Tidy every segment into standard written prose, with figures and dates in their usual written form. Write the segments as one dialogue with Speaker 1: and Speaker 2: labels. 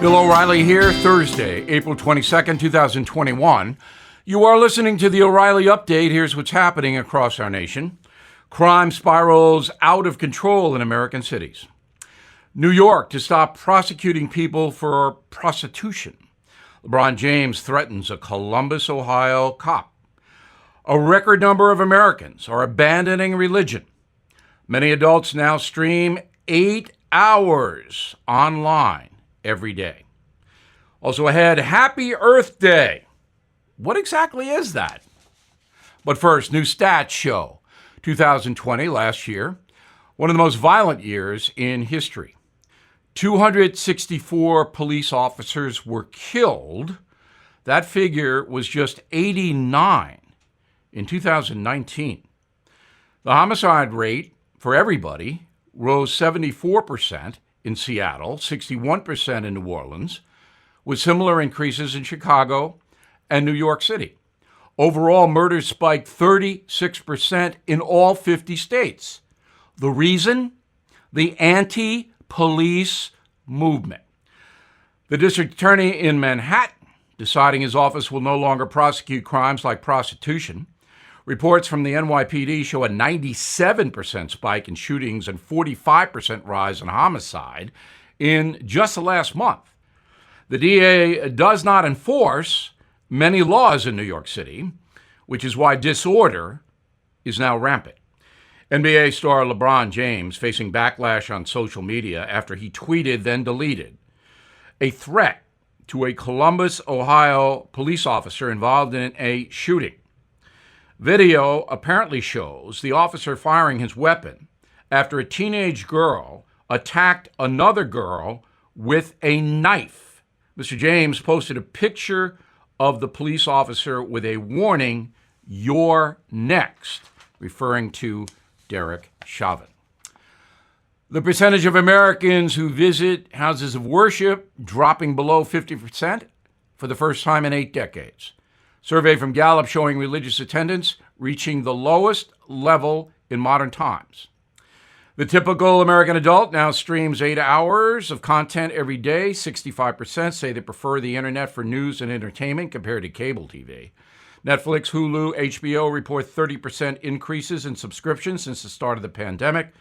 Speaker 1: Bill O'Reilly here, Thursday, April 22nd, 2021. You are listening to the O'Reilly Update. Here's what's happening across our nation. Crime spirals out of control in American cities. New York to stop prosecuting people for prostitution. LeBron James threatens a Columbus, Ohio cop. A record number of Americans are abandoning religion. Many adults now stream 8 hours online every day. Also ahead, Happy Earth Day. What exactly is that? But first, new stats show 2020, last year, one of the most violent years in history. 264 police officers were killed. That figure was just 89 in 2019. The homicide rate for everybody rose 74% in Seattle, 61% in New Orleans, with similar increases in Chicago and New York City. Overall, murders spiked 36% in all 50 states. The reason? The anti-police movement. The district attorney in Manhattan deciding his office will no longer prosecute crimes like prostitution. Reports from the NYPD show a 97% spike in shootings and 45% rise in homicide in just the last month. The DA does not enforce many laws in New York City, which is why disorder is now rampant. NBA star LeBron James facing backlash on social media after he tweeted, then deleted, a threat to a Columbus, Ohio police officer involved in a shooting. Video apparently shows the officer firing his weapon after a teenage girl attacked another girl with a knife. Mr. James posted a picture of the police officer with a warning, "You're next," referring to Derek Chauvin. The percentage of Americans who visit houses of worship dropping below 50% for the first time in 8 decades. Survey from Gallup showing religious attendance reaching the lowest level in modern times. The typical American adult now streams 8 hours of content every day. 65% say they prefer the internet for news and entertainment compared to cable TV. Netflix, Hulu, HBO report 30% increases in subscriptions since the start of the pandemic.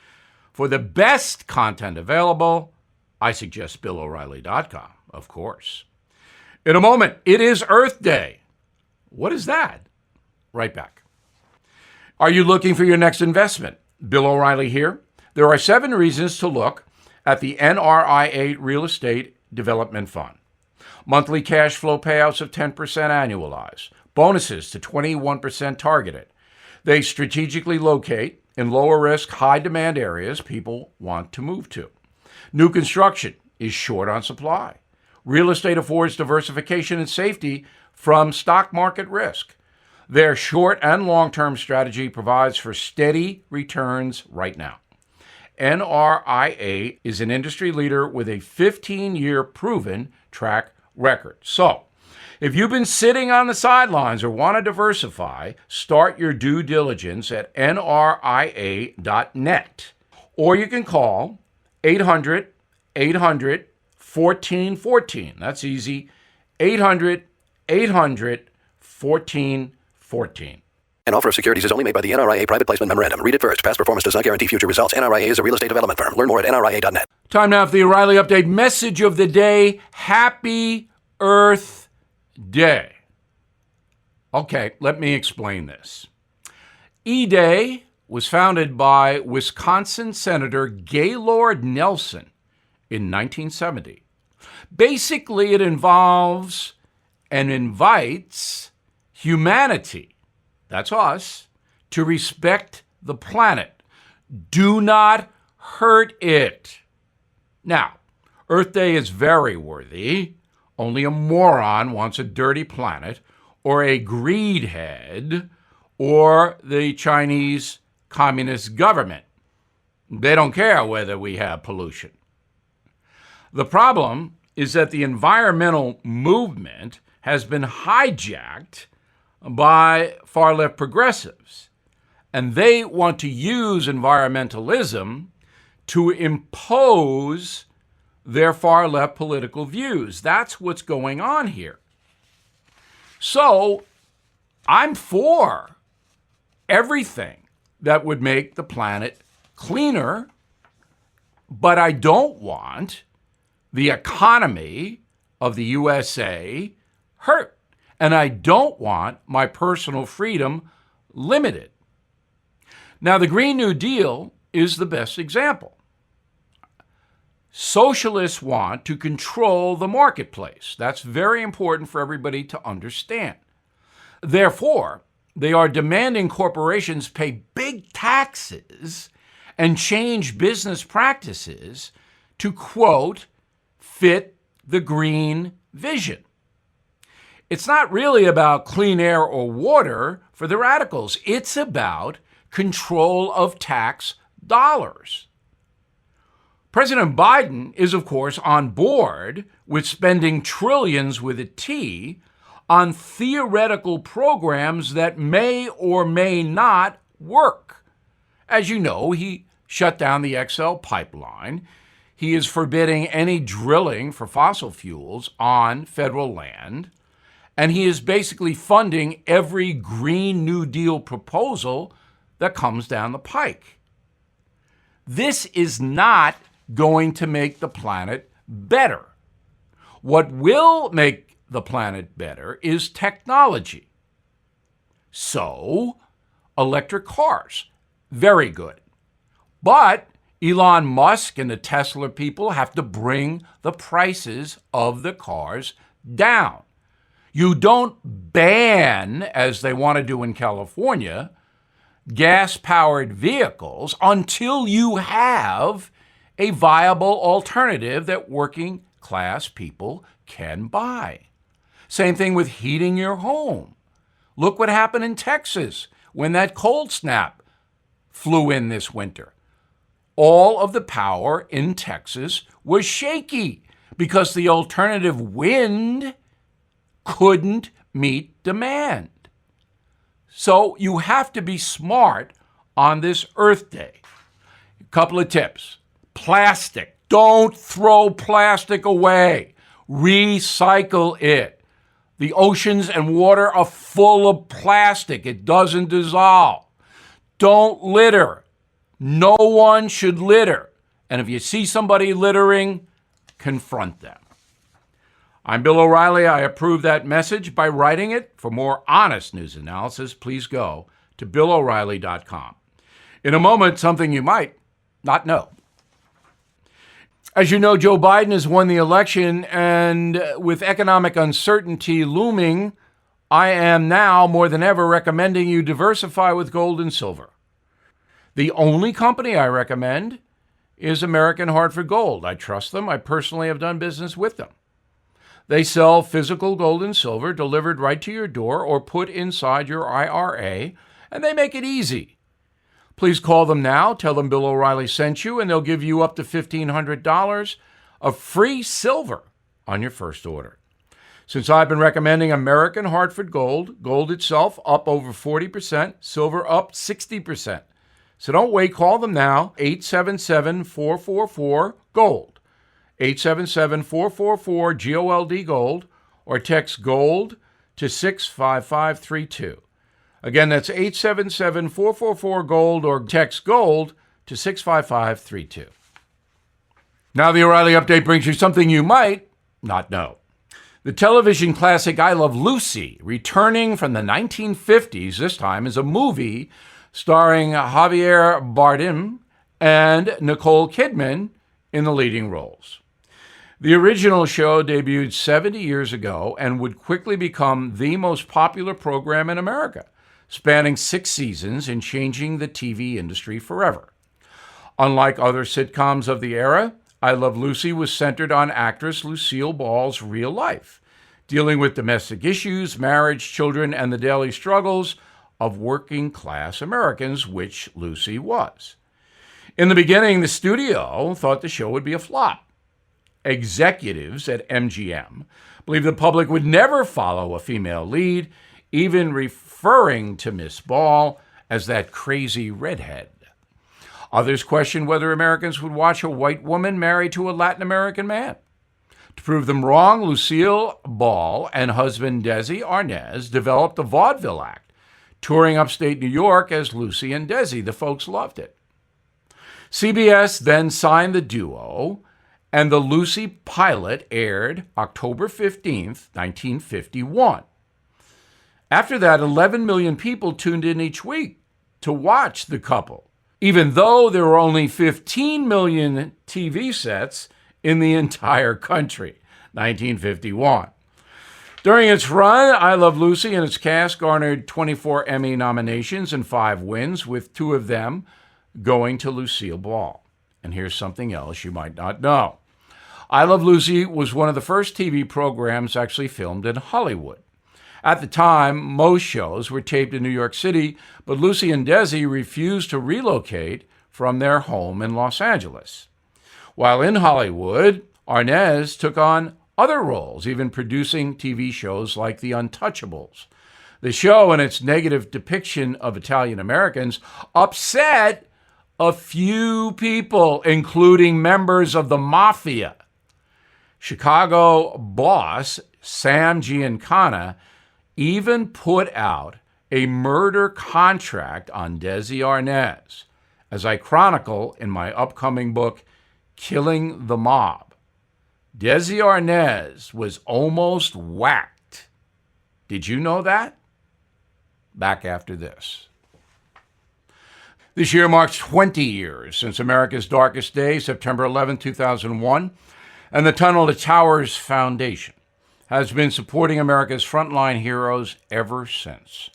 Speaker 1: For the best content available, I suggest BillO'Reilly.com, of course. In a moment, it is Earth Day. What is that? Right back. Are you looking for your next investment? Bill O'Reilly here. There are 7 reasons to look at the NRIA Real Estate Development Fund. Monthly cash flow payouts of 10% annualized. Bonuses to 21% targeted. They strategically locate in lower risk, high demand areas people want to move to. New construction is short on supply. Real estate affords diversification and safety from stock market risk. Their short and long-term strategy provides for steady returns right now. NRIA is an industry leader with a 15-year proven track record. So, if you've been sitting on the sidelines or want to diversify, start your due diligence at nria.net. Or you can call 800-800-1414. That's easy. 800-800-1414.
Speaker 2: An offer of securities is only made by the NRIA Private Placement Memorandum. Read it first. Past performance does not guarantee future results. NRIA is a real estate development firm. Learn more at nria.net.
Speaker 1: Time now for the O'Reilly Update message of the day. Happy Earth Day. Okay, let me explain this. E-Day was founded by Wisconsin Senator Gaylord Nelson in 1970. Basically, it involves and invites humanity, that's us, to respect the planet. Do not hurt it. Now, Earth Day is very worthy. Only a moron wants a dirty planet, or a greedhead, or the Chinese Communist government. They don't care whether we have pollution. The problem is that the environmental movement has been hijacked by far-left progressives, and they want to use environmentalism to impose their far-left political views. That's what's going on here. So I'm for everything that would make the planet cleaner, but I don't want the economy of the USA hurt. And I don't want my personal freedom limited. Now, the Green New Deal is the best example. Socialists want to control the marketplace. That's very important for everybody to understand. Therefore, they are demanding corporations pay big taxes and change business practices to, quote, fit the green vision. It's not really about clean air or water for the radicals. It's about control of tax dollars. President Biden is, of course, on board with spending trillions with a T on theoretical programs that may or may not work. As you know, he shut down the XL pipeline. He is forbidding any drilling for fossil fuels on federal land. And he is basically funding every Green New Deal proposal that comes down the pike. This is not going to make the planet better. What will make the planet better is technology. So, electric cars, very good. But Elon Musk and the Tesla people have to bring the prices of the cars down. You don't ban, as they want to do in California, gas-powered vehicles until you have a viable alternative that working class people can buy. Same thing with heating your home. Look what happened in Texas when that cold snap flew in this winter. All of the power in Texas was shaky because the alternative wind couldn't meet demand. So you have to be smart on this Earth Day. A couple of tips. Plastic. Don't throw plastic away. Recycle it. The oceans and water are full of plastic. It doesn't dissolve. Don't litter. No one should litter. And if you see somebody littering, confront them. I'm Bill O'Reilly. I approve that message by writing it. For more honest news analysis, please go to BillO'Reilly.com. In a moment, something you might not know. As you know, Joe Biden has won the election, and with economic uncertainty looming, I am now more than ever recommending you diversify with gold and silver. The only company I recommend is American Hartford Gold. I trust them. I personally have done business with them. They sell physical gold and silver delivered right to your door or put inside your IRA, and they make it easy. Please call them now. Tell them Bill O'Reilly sent you, and they'll give you up to $1,500 of free silver on your first order. Since I've been recommending American Hartford Gold, gold itself up over 40%, silver up 60%. So don't wait. Call them now, 877-444-GOLD. 877-444-GOLD gold, or text GOLD to 65532. Again, that's 877-444-GOLD, or text GOLD to 65532. Now the O'Reilly Update brings you something you might not know. The television classic I Love Lucy, returning from the 1950s, this time is a movie starring Javier Bardem and Nicole Kidman in the leading roles. The original show debuted 70 years ago and would quickly become the most popular program in America, spanning 6 seasons and changing the TV industry forever. Unlike other sitcoms of the era, I Love Lucy was centered on actress Lucille Ball's real life, dealing with domestic issues, marriage, children, and the daily struggles of working-class Americans, which Lucy was. In the beginning, the studio thought the show would be a flop. Executives at MGM believed the public would never follow a female lead, even referring to Miss Ball as that crazy redhead. Others questioned whether Americans would watch a white woman married to a Latin American man. To prove them wrong, Lucille Ball and husband Desi Arnaz developed the Vaudeville Act, touring upstate New York as Lucy and Desi. The folks loved it. CBS then signed the duo, and the Lucy pilot aired October 15th, 1951. After that, 11 million people tuned in each week to watch the couple, even though there were only 15 million TV sets in the entire country, 1951. During its run, I Love Lucy and its cast garnered 24 Emmy nominations and 5 wins, with 2 of them going to Lucille Ball. And here's something else you might not know. I Love Lucy was one of the first TV programs actually filmed in Hollywood. At the time, most shows were taped in New York City, but Lucy and Desi refused to relocate from their home in Los Angeles. While in Hollywood, Arnaz took on other roles, even producing TV shows like The Untouchables. The show and its negative depiction of Italian Americans upset a few people, including members of the mafia. Chicago boss Sam Giancana even put out a murder contract on Desi Arnaz, as I chronicle in my upcoming book, Killing the Mob. Desi Arnaz was almost whacked. Did you know that? Back after this. This year marks 20 years since America's darkest day, September 11, 2001, and the Tunnel to Towers Foundation has been supporting America's frontline heroes ever since.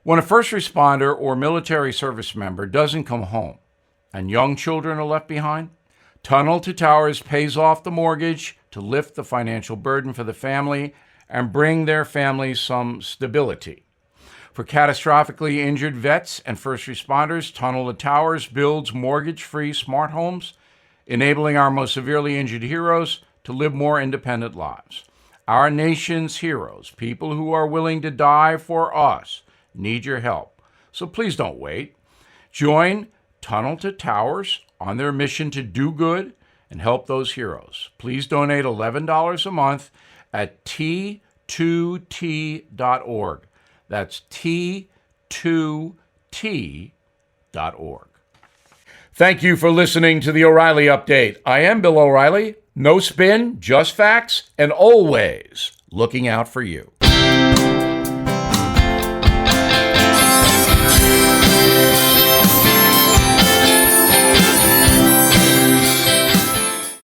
Speaker 1: When a first responder or military service member doesn't come home and young children are left behind, Tunnel to Towers pays off the mortgage to lift the financial burden for the family and bring their families some stability. For catastrophically injured vets and first responders, Tunnel to Towers builds mortgage-free smart homes, enabling our most severely injured heroes to live more independent lives. Our nation's heroes, people who are willing to die for us, need your help. So please don't wait. Join Tunnel to Towers on their mission to do good and help those heroes. Please donate $11 a month at T2T.org. That's T2T.org. Thank you for listening to the O'Reilly Update. I am Bill O'Reilly. No spin, just facts, and always looking out for you.